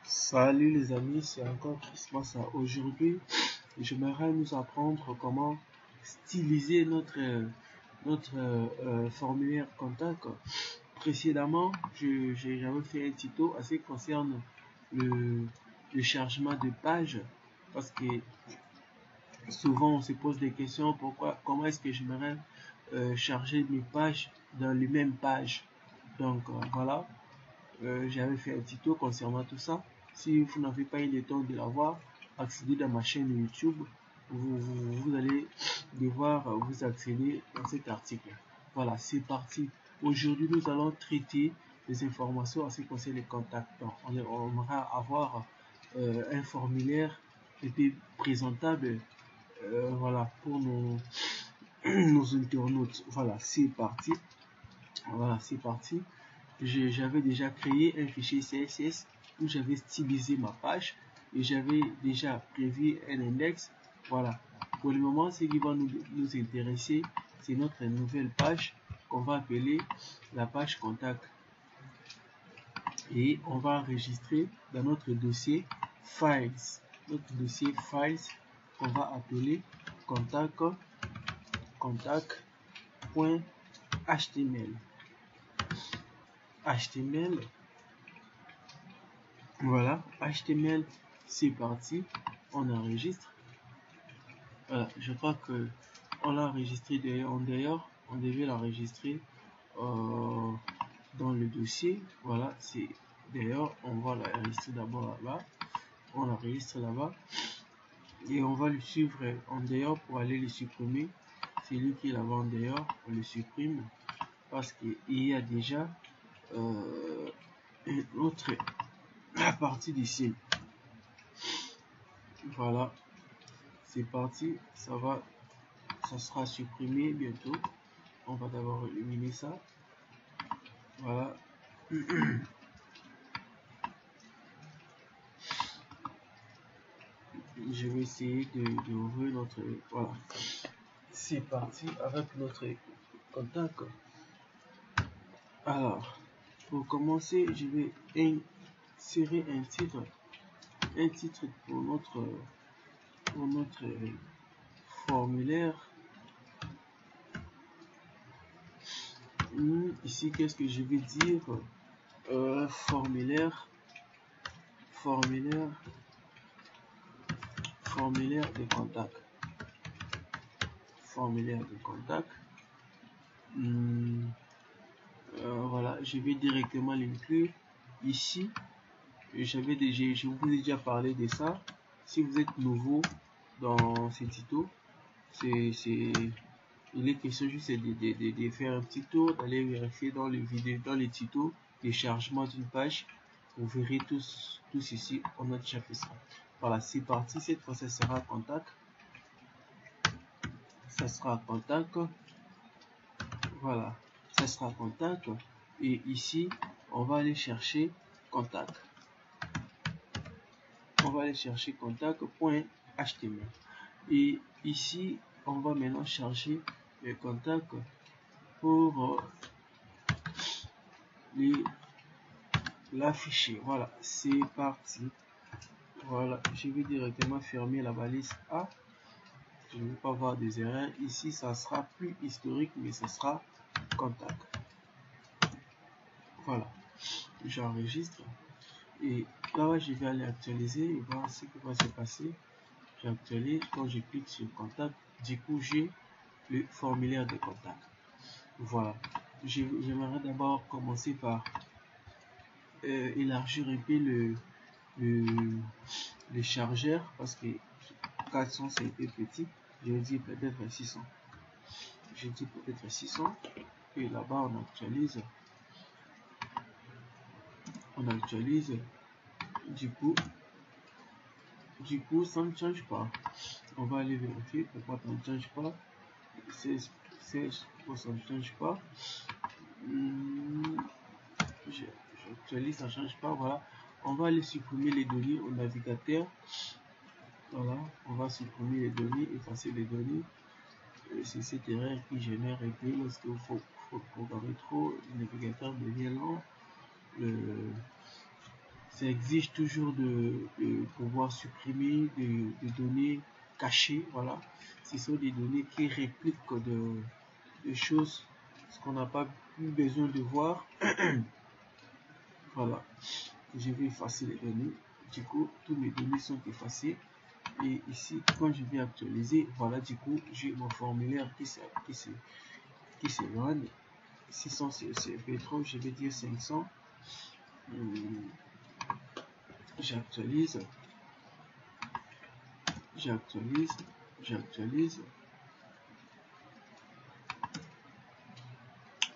Salut les amis, c'est encore Christmas. Aujourd'hui, j'aimerais nous apprendre comment styliser notre formulaire contact. Précédemment, j'avais fait un tuto assez concerne le chargement de page parce que souvent on se pose des questions comment est-ce que j'aimerais charger mes pages dans les mêmes pages. Donc voilà. J'avais fait un tuto concernant tout ça. Si vous n'avez pas eu le temps de la voir, accédez dans ma chaîne YouTube. Vous allez devoir vous accéder dans cet article. Voilà, c'est parti. Aujourd'hui, nous allons traiter des informations en ce qui concerne les contacts. Donc, on va avoir un formulaire et puis présentable voilà, pour nos internautes. Voilà, c'est parti. Voilà, c'est parti. J'avais déjà créé un fichier CSS où j'avais stylisé ma page et j'avais déjà prévu un index. Voilà. Pour le moment, ce qui va nous intéresser, c'est notre nouvelle page qu'on va appeler la page contact. Et on va enregistrer dans notre dossier files. Notre dossier files qu'on va appeler contact.html. HTML. Voilà, HTML, c'est parti. On enregistre. Voilà, je crois que on l'a enregistré d'ailleurs. On devait l'enregistrer dans le dossier. Voilà, c'est d'ailleurs, on va l'enregistrer d'abord là-bas. On l'enregistre là-bas. Et on va le suivre en dehors pour aller le supprimer. Celui qui est là-bas en dehors, on le supprime parce qu'il y a déjà une autre partie d'ici. Voilà, c'est parti, ça sera supprimé bientôt. On va d'abord éliminer ça. Voilà. Je vais essayer de ouvrir notre. Voilà. C'est parti avec notre contact. Alors, pour commencer, je vais insérer un titre pour notre formulaire. Ici, qu'est-ce que je vais dire? Formulaire de contact. Formulaire de contact. Voilà, je vais directement l'inclure ici. Je vous ai déjà parlé de ça. Si vous êtes nouveau dans ce tuto, il est question juste de faire un petit tour, d'aller vérifier dans les vidéos, dans les tutos, les chargements d'une page. Vous verrez tous ici, on a déjà fait ça. Voilà, c'est parti. Cette fois, ça sera contact. Ça sera contact. Voilà, ça sera contact. Et ici, on va aller chercher contact. On va aller chercher contact.html. Et ici, on va maintenant charger le contact pour l'afficher. Voilà, c'est parti. Voilà, je vais directement fermer la balise A. Je ne vais pas voir des erreurs. Ici, ça sera plus historique, mais ça sera contact. Voilà, j'enregistre. Et là, je vais aller actualiser et voir ce qui va se passer. J'actualise. Quand je clique sur contact, du coup, j'ai le formulaire de contact. Voilà. J'aimerais d'abord commencer par élargir un peu le chargeur parce que 400 c'est un peu petit. Je dis peut-être 600. Je dis peut-être 600. Et là-bas, on actualise. Du coup, ça ne change pas. On va aller vérifier pourquoi ça ne change pas. 16 ça ne change pas. J'actualise, ça ne change pas. Voilà. On va aller supprimer les données au navigateur. Voilà. On va supprimer les données, effacer les données. C'est cette erreur qui génère un peu lorsque il faut programmer trop. Le navigateur devient lent. ça exige toujours de pouvoir supprimer des données cachées. Voilà, ce sont des données qui répliquent de choses ce qu'on n'a pas eu besoin de voir. Voilà, je vais effacer les données. Du coup, toutes mes données sont effacées. Et ici, quand je vais actualiser, voilà, du coup, j'ai mon formulaire qui s'éloigne. 600, c'est trop, je vais dire 500. J'actualise.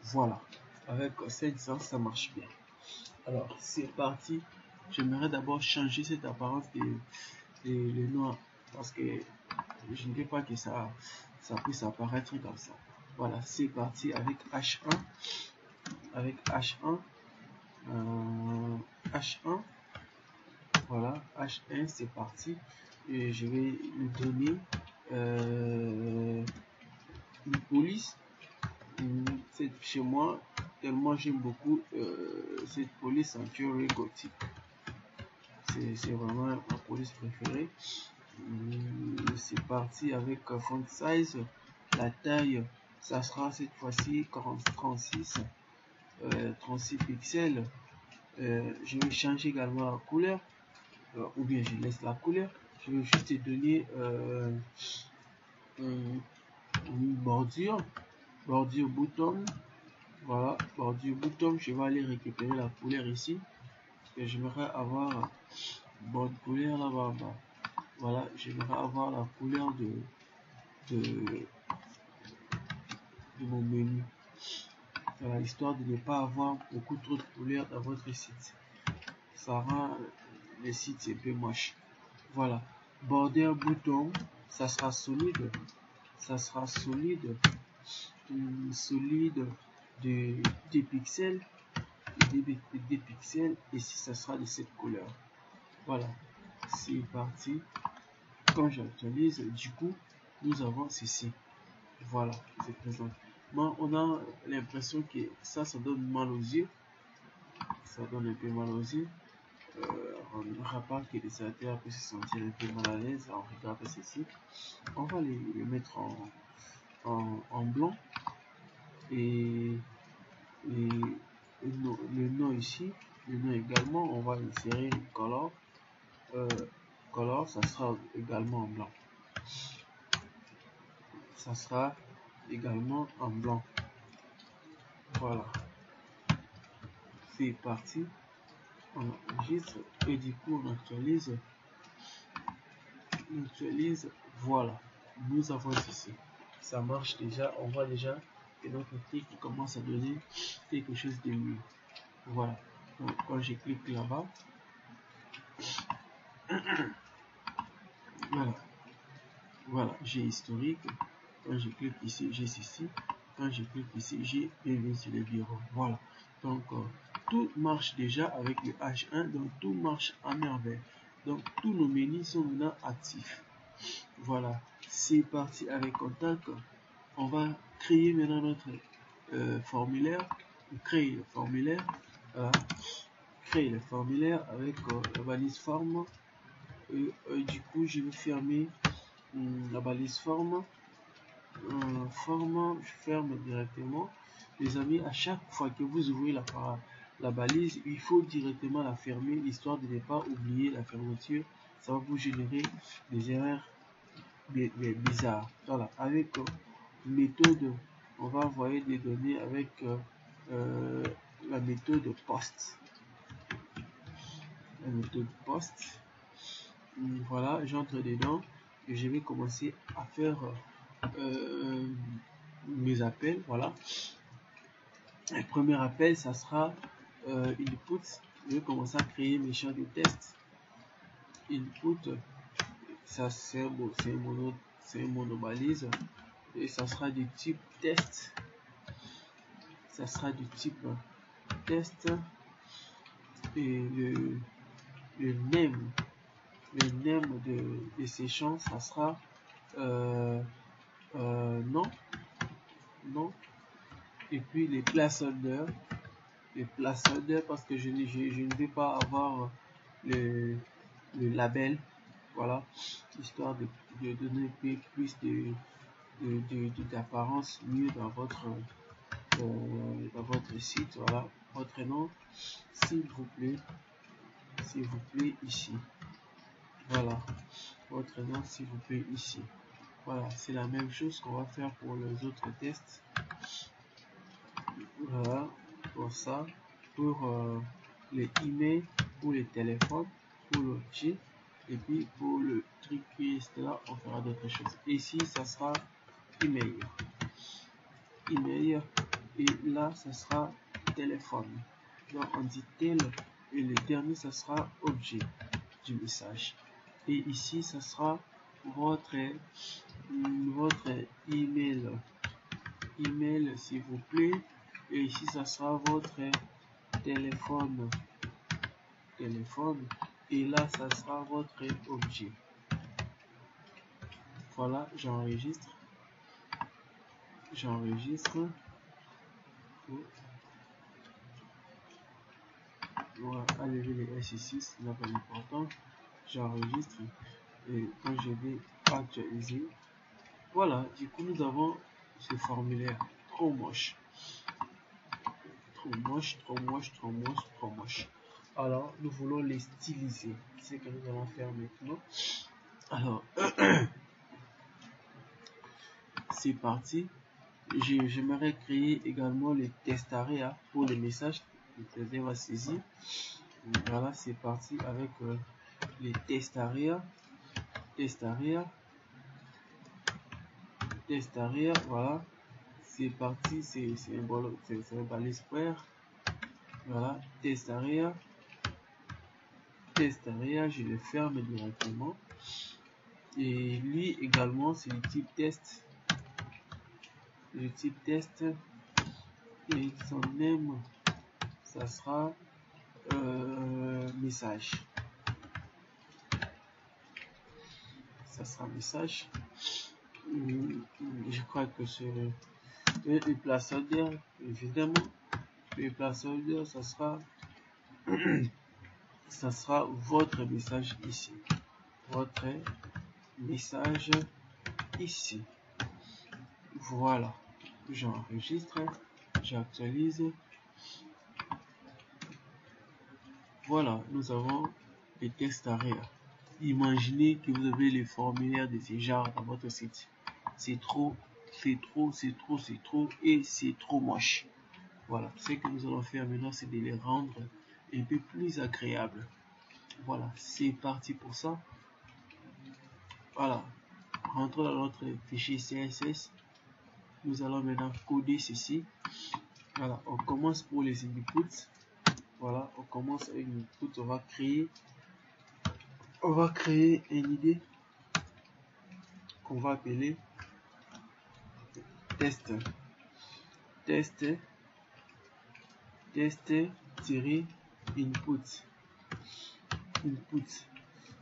Voilà, avec 500, ça marche bien. Alors, c'est parti. J'aimerais d'abord changer cette apparence de noir parce que je ne veux pas que ça puisse apparaître comme ça. Voilà, c'est parti avec H1. Avec H1. H1. Voilà, H1, c'est parti. Et je vais lui donner une police. Chez moi, tellement j'aime beaucoup cette police en Century Gothic. C'est vraiment ma police préférée. C'est parti avec font size. La taille, ça sera cette fois-ci 36 pixels. Je vais changer également la couleur, ou bien je laisse la couleur. Je vais juste te donner une bordure bouton. Voilà, bordure bouton. Je vais aller récupérer la couleur ici. Et j'aimerais avoir bonne couleur là-bas. Voilà, j'aimerais avoir la couleur de mon menu. Voilà, histoire de ne pas avoir beaucoup trop de couleurs dans votre site. Ça rend le site un peu moche. Voilà, border bouton, ça sera solide. Ça sera solide. Solide des pixels. Des pixels. Et si ça sera de cette couleur. Voilà, c'est parti. Quand j'actualise, du coup, nous avons ceci. Voilà, c'est présent. Moi, on a l'impression que ça donne mal aux yeux. Ça donne un peu mal aux yeux. On n'aura pas que les utilisateurs peuvent se sentir un peu mal à l'aise. On regarde ceci. On va les mettre en blanc. Et le nom ici, le nom également, on va insérer color. Color, ça sera également en blanc. Ça sera également en blanc. Voilà, c'est parti. On enregistre et du coup on actualise. Voilà, nous avons ici. Ça marche déjà. On voit déjà que notre clic commence à donner quelque chose de mieux. Voilà, donc quand je clique là-bas, voilà, j'ai historique. Quand je clique ici, j'ai ceci. Quand je clique ici, j'ai bienvenue sur le bureau. Voilà, donc tout marche déjà avec le H1, donc tout marche à merveille. Donc tous nos menus sont maintenant actifs. Voilà, c'est parti avec Contact. On va créer maintenant notre formulaire. Créer le formulaire. Créer le formulaire avec la balise forme. Du coup, je vais fermer la balise forme. Je ferme directement. Les amis, à chaque fois que vous ouvrez la balise, il faut directement la fermer, histoire de ne pas oublier la fermeture. Ça va vous générer des erreurs bizarres. Voilà, avec méthode, on va envoyer des données avec la méthode post. La méthode post. Voilà, j'entre dedans et je vais commencer à faire mes appels. Voilà, le premier appel, ça sera input. Je vais commencer à créer mes champs de test. Input, ça c'est un monobalise et ça sera du type test. Ça sera du type test et le name de ces champs, ça sera non, et puis les placeholders parce que je ne vais pas avoir le label, voilà, histoire de donner plus d'apparence mieux dans votre site. Voilà, votre nom, s'il vous plaît ici. Voilà, votre nom, s'il vous plaît ici. Voilà, c'est la même chose qu'on va faire pour les autres tests. Voilà, pour ça, pour les emails, pour les téléphones, pour l'objet, et puis pour le truc qui est là, on fera d'autres choses. Ici, ça sera email, et là, ça sera téléphone. Donc, on dit tel, et le dernier, ça sera objet du message. Et ici, ça sera votre email, s'il vous plaît. Et ici, ça sera votre téléphone. Et là, ça sera votre objet. Voilà, j'enregistre. On va enlever les S ici, ce n'est pas important. J'enregistre. Et quand je vais actualiser, voilà, du coup, nous avons ce formulaire. Trop moche. Alors, nous voulons les styliser. C'est ce que nous allons faire maintenant. Alors, c'est parti. J'aimerais créer également les testaria pour les messages. Le va saisir. Voilà, c'est parti avec les testaria. Voilà. C'est parti, c'est un balai square. Voilà, testaria, je le ferme directement. Et lui également, c'est le type test. Et son name, ça sera message. Je crois que c'est le placeholder, évidemment. Le placeholder, ça sera votre message ici. Voilà, j'enregistre, j'actualise. Voilà, nous avons les testaria. Imaginez que vous avez les formulaires de ce genre dans votre site. C'est trop et c'est trop moche. Voilà, ce que nous allons faire maintenant, c'est de les rendre un peu plus agréables. Voilà, c'est parti pour ça. Voilà, rentrons dans notre fichier CSS. Nous allons maintenant coder ceci. Voilà, on commence pour les inputs. Voilà, on commence avec une input. On va créer une idée qu'on va appeler test input.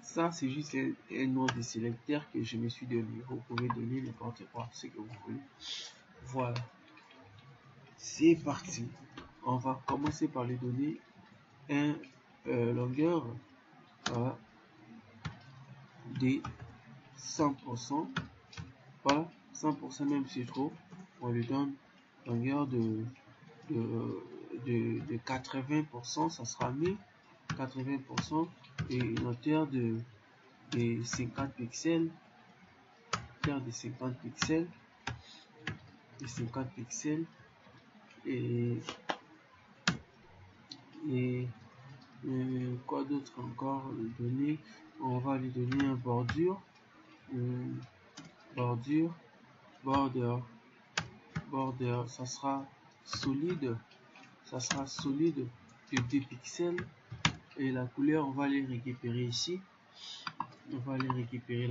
Ça, c'est juste un nom de sélecteur que je me suis donné. Vous pouvez donner n'importe quoi, ce que vous voulez. Voilà. C'est parti. On va commencer par lui donner un longueur de 100%. Voilà, 100% même c'est trop. On lui donne longueur de 80%, ça sera mieux. 80% et une hauteur de 50 pixels. De 50 pixels. Et quoi d'autre encore lui donner? On va lui donner un bordure. Border, ça sera solide de 2 pixels. Et la couleur, on va les récupérer ici. Voilà, on va les récupérer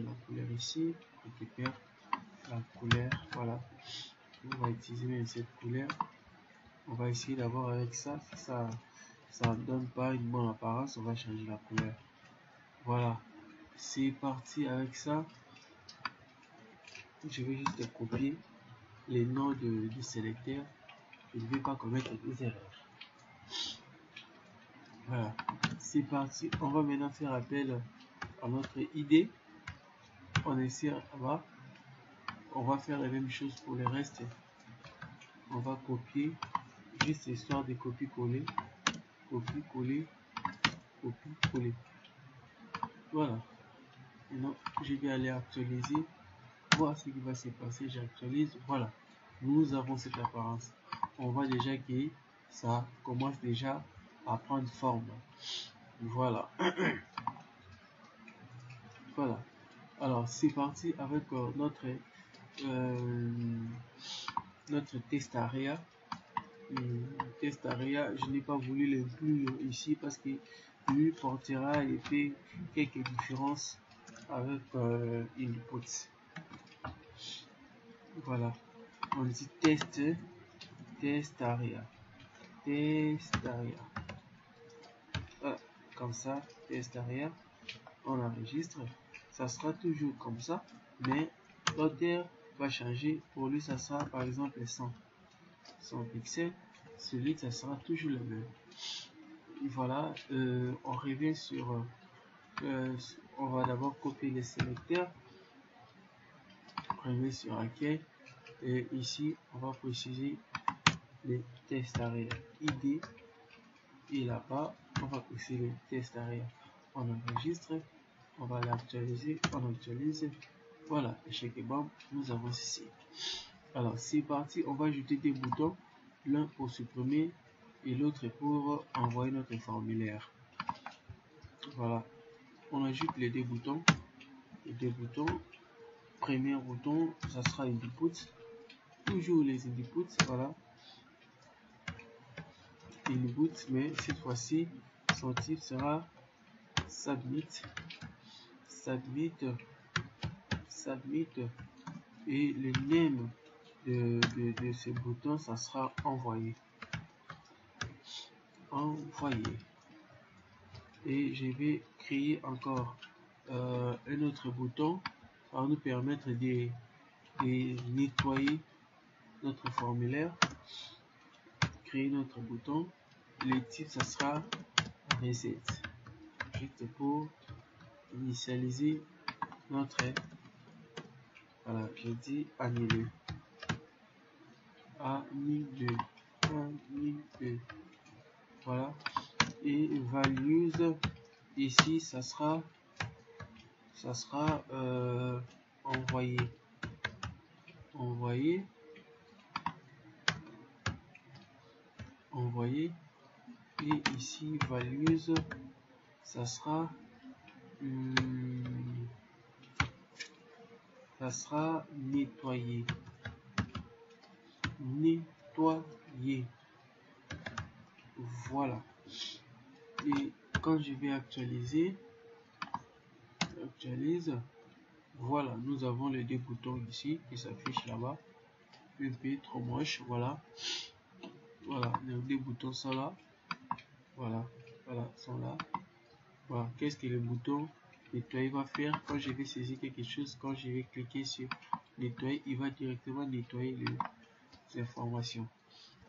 la couleur ici. Récupère la couleur, voilà. On va utiliser même cette couleur. On va essayer d'avoir avec ça. Si ça ne donne pas une bonne apparence, on va changer la couleur. Voilà, c'est parti avec ça. Je vais juste copier les noms de sélecteurs. je ne vais pas commettre des erreurs. Voilà, c'est parti. On va maintenant faire appel à notre idée. On essaie là-bas. On va faire la même chose pour le reste. On va copier, juste histoire de copier-coller, copier-coller, copier-coller. Voilà. Maintenant, je vais aller actualiser, voir ce qui va se passer. J'actualise. Voilà. Nous avons cette apparence. On voit déjà que ça commence déjà à prendre forme. Voilà. Voilà. Alors, c'est parti avec notre test area. Test area, je n'ai pas voulu l'inclure ici parce que lui portera et fait quelques différences avec input. Voilà. On dit test area. Test area. Voilà. Comme ça, test area. On enregistre. Ça sera toujours comme ça, mais l'ordre va changer. Pour lui, ça sera par exemple 100 pixels. Celui, ça sera toujours le même. Voilà, on revient sur on va d'abord copier les sélecteurs. On revient sur accueil et ici on va préciser les tests area ID et là-bas on va préciser les tests area. On enregistre, on va l'actualiser, on actualise. Voilà, échec et bam, nous avons ceci. Alors c'est parti, on va ajouter des boutons, l'un pour supprimer et l'autre pour envoyer notre formulaire. Voilà, on ajoute les deux boutons. Les deux boutons. Premier bouton, ça sera input. Toujours les inputs, voilà. Input, mais cette fois-ci, son type sera submit. Submit. Submit. Et le name de ce bouton, ça sera envoyé. Envoyé. Et je vais créer encore un autre bouton. Ça va nous permettre de nettoyer notre formulaire. Créer notre bouton. Le type, ça sera reset. Juste pour initialiser notre. Voilà, je dis annuler. Annuler. Voilà. Et values ici, ça sera envoyé. Envoyé. Et ici values, ça sera nettoyé. Voilà. Et quand je vais actualiser, voilà, nous avons les deux boutons ici qui s'affichent là-bas. Un peu trop moche, voilà. Voilà, les deux boutons sont là. Voilà, sont là. Voilà, qu'est-ce que le bouton nettoyer va faire quand je vais saisir quelque chose? Quand je vais cliquer sur nettoyer, il va directement nettoyer les informations.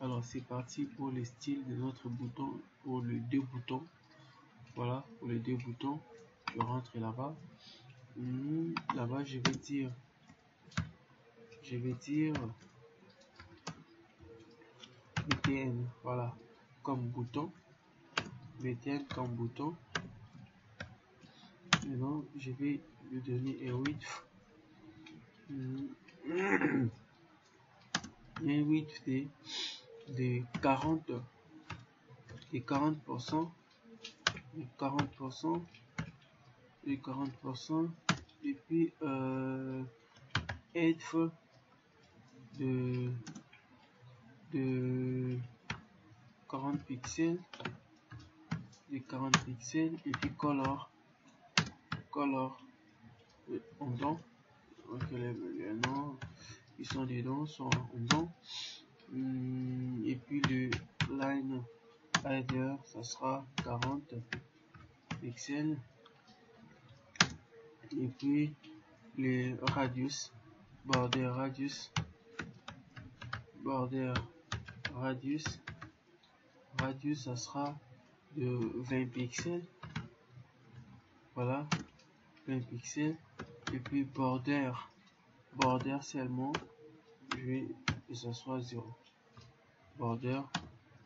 Alors c'est parti pour le style de notre bouton, pour les deux boutons. Voilà, pour les deux boutons, je rentre là-bas. Là-bas, je vais dire BTN, voilà, comme bouton. BTN comme bouton. Maintenant, je vais lui donner un width. Un width de 40%. De 40%. Et puis edge de 40 pixels, et puis color en blanc. Donc les noms qui sont dedans sont en blanc. Et puis le line header, ça sera 40 pixels. Et puis les radius, border radius, ça sera de 20 pixels. Voilà, 20 pixels. Et puis border seulement, je vais que ça soit 0. Border,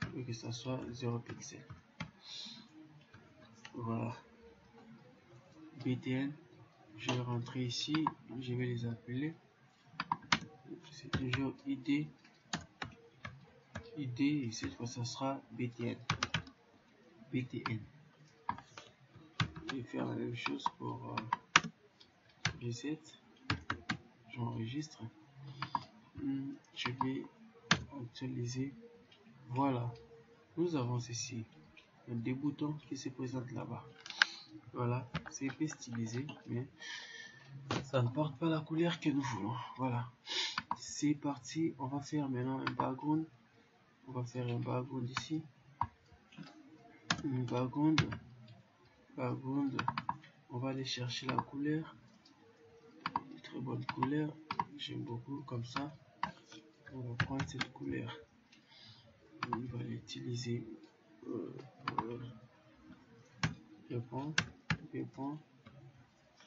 je veux que ça soit 0 pixels. Voilà. BTN, je vais rentrer ici, je vais les appeler. C'est toujours ID, et cette fois ça sera BTN. Je vais faire la même chose pour reset. J'enregistre. Je vais actualiser. Voilà, nous avons ceci, des boutons qui se présentent là-bas. Voilà, c'est un peu stylisé, mais ça ne porte pas la couleur que nous voulons. Voilà, c'est parti. On va faire maintenant un background. On va faire un background ici. Un background. On va aller chercher la couleur. Une très bonne couleur. J'aime beaucoup comme ça. On va prendre cette couleur. On va l'utiliser. Je prends.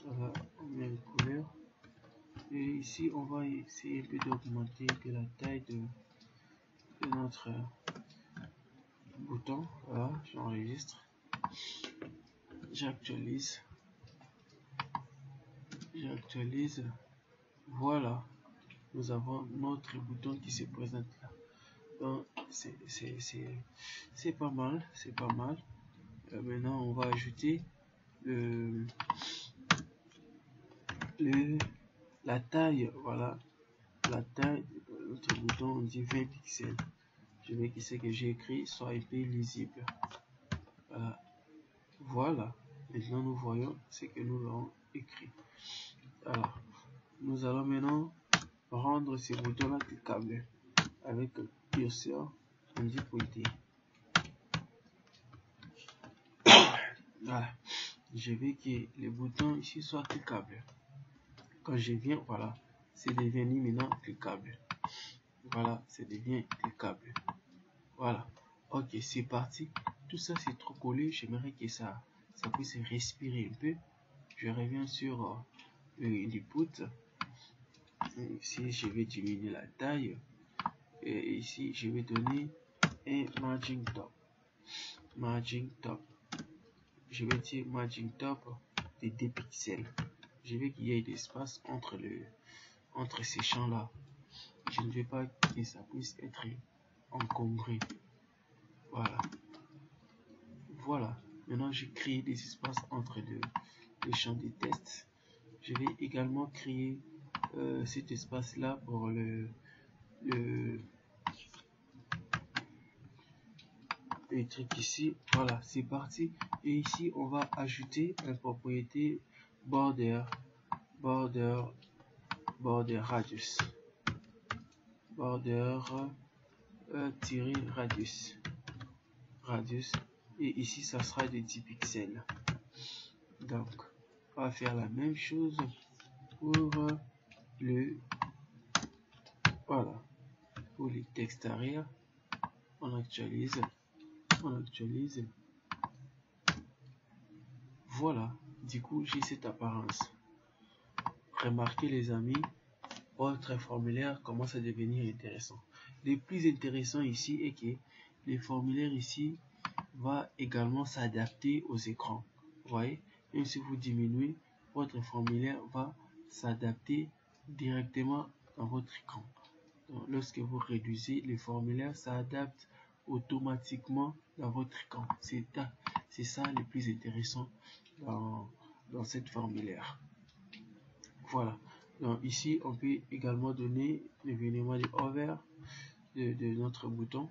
Voilà, on met une couleur. Et ici, on va essayer un peu d'augmenter la taille de notre bouton. Voilà, j'enregistre. J'actualise. Voilà, nous avons notre bouton qui se présente là. Donc, c'est pas mal. Maintenant, on va ajouter la taille. Voilà, la taille de notre bouton, on dit 20 pixels. Je veux que ce que j'ai écrit soit un peu lisible. Voilà. Maintenant, nous voyons ce que nous avons écrit. Alors, nous allons maintenant rendre ces boutons-là cliquables avec le curseur, on dit pointer. Voilà. Je veux que les boutons ici soient cliquables. Quand je viens, voilà, c'est devenu maintenant cliquable. Voilà, c'est devenu cliquable. Voilà. Ok, c'est parti. Tout ça, c'est trop collé. J'aimerais que ça puisse respirer un peu. Je reviens sur l'input. Ici, je vais diminuer la taille. Et ici, je vais donner un margin top. Je vais dire margin top de 2 pixels. Je veux qu'il y ait d'espace entre ces champs-là. Je ne veux pas que ça puisse être encombré. Voilà. Maintenant, je crée des espaces entre les champs de test. Je vais également créer cet espace-là pour le truc ici. Voilà, c'est parti. Et ici, on va ajouter une propriété border radius. Radius. Et ici, ça sera de 10 pixels. Donc, on va faire la même chose pour pour les textes arrière. On actualise. Voilà, du coup, j'ai cette apparence. Remarquez les amis, votre formulaire commence à devenir intéressant. Le plus intéressant ici est que le formulaire ici va également s'adapter aux écrans. Vous voyez, même si vous diminuez, votre formulaire va s'adapter directement dans votre écran. Donc, lorsque vous réduisez, le formulaire s'adapte automatiquement dans votre écran. C'est ça le plus intéressant dans cette formulaire. Voilà. Donc ici, on peut également donner l'événement de hover de notre bouton.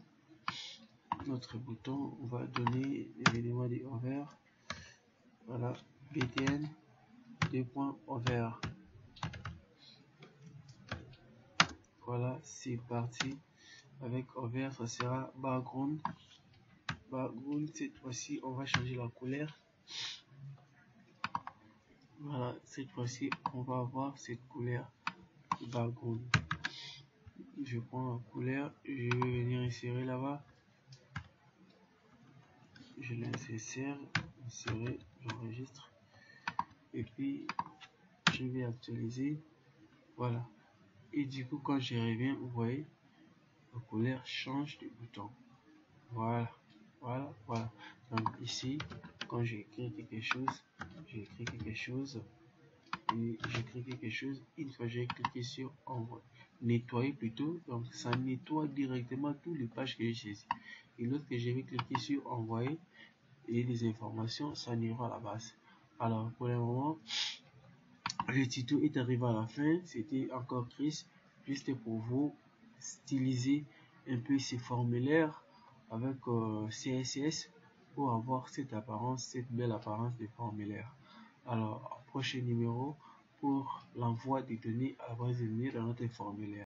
On va donner l'événement de hover. Voilà, btn .hover. Voilà, c'est parti. Avec hover, ça sera background. Cette fois-ci, on va changer la couleur. Voilà, cette fois-ci, on va avoir cette couleur de background. je prends la couleur, je vais venir insérer là-bas. Je l'insère, insérer, j'enregistre. Et puis, je vais actualiser. Voilà. Et du coup, quand je reviens, vous voyez, la couleur change de bouton. Voilà. Voilà, voilà. Donc ici, quand j'écris quelque chose, et j'écris quelque chose, une fois j'ai cliqué sur envoyer, nettoyer plutôt, donc ça nettoie directement toutes les pages que j'ai saisies. Et lorsque je vais cliquer sur envoyer et les informations, ça n'ira à la base. Alors pour le moment, le tuto est arrivé à la fin. C'était encore Chris, juste pour vous styliser un peu ces formulaires avec CSS pour avoir cette apparence, cette belle apparence de formulaire. Alors, prochain numéro pour l'envoi des données à la base de données dans notre formulaire.